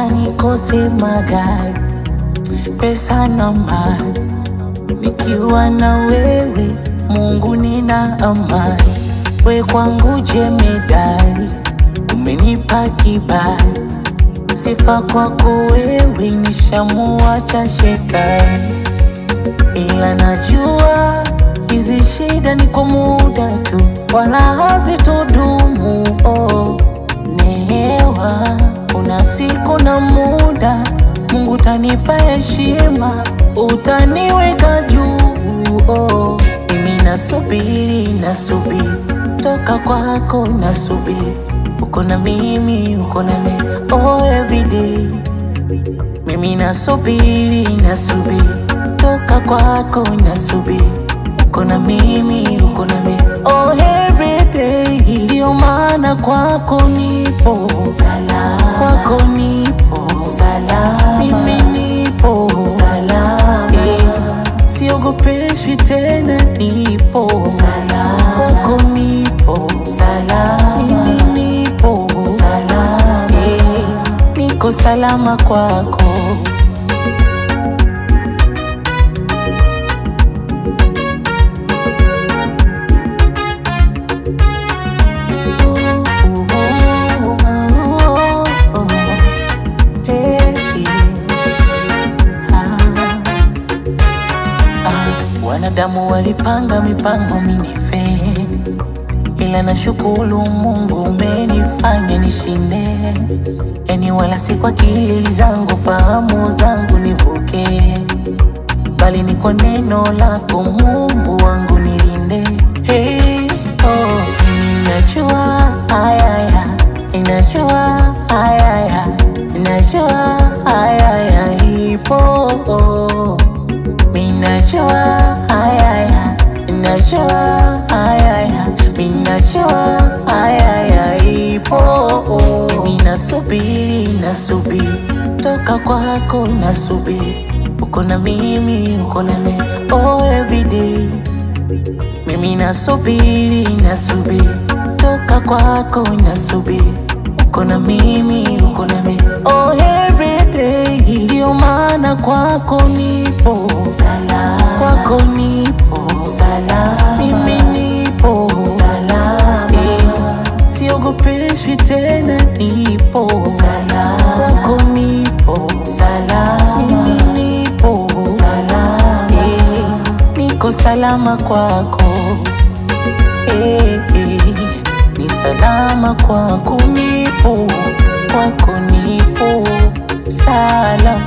hata nikose magari, pesa na mali. Nikiwa na wewe Mungu nina amani. We kwangu jemedali, umenipa kibali. Sifa kwako wewe, nishamuacha shetani. Ila najua hizi shida ni kwa muda tu, wala hazitodumu. Nehewa kuna siku na muda, Mungu tanipa heshima, utaniweka juu. Mimi nasubiri, toka kwako nasubiri. Uko na mimi, uko na mimi, everyday. Mimi nasubiri, toka kwako nasubiri. Uko na mimi, uko na mimi, everyday. Ndio maana kwako nipo salama, kwako nipo salama, mimi nipo salama. Siogopeshwi tena, nipo salama, kwako nipo salama, mimi nipo salama. Niko salama kwako. Wanadamu walipanga mipango minife, ila nashukuru Mungu umenifanya nishinde. Yani wala si kwa akili zangu, fahamu zangu nivuke, bali ni kwa neno lako Mungu wangu nilinde. Ninajua haya, ninajua haya, ninajua haya ipo. Minajua haya, ninajua haya, minajua haya ipo. Mimi nasubiri, toka kwako nasubiri. Uko na mimi, uko na mimi, everyday. Mimi nasubiri, toka kwako nasubiri. Uko na mimi, uko na mimi, everyday. Ndio maana kwako nipo salama, kwako nipo salama, mimi nipo salama. Siogopeshwi tena, nipo salama, kwako nipo salama, mimi nipo salama. Niko salama kwako. Ni salama kwako, nipo kwako, nipo salama.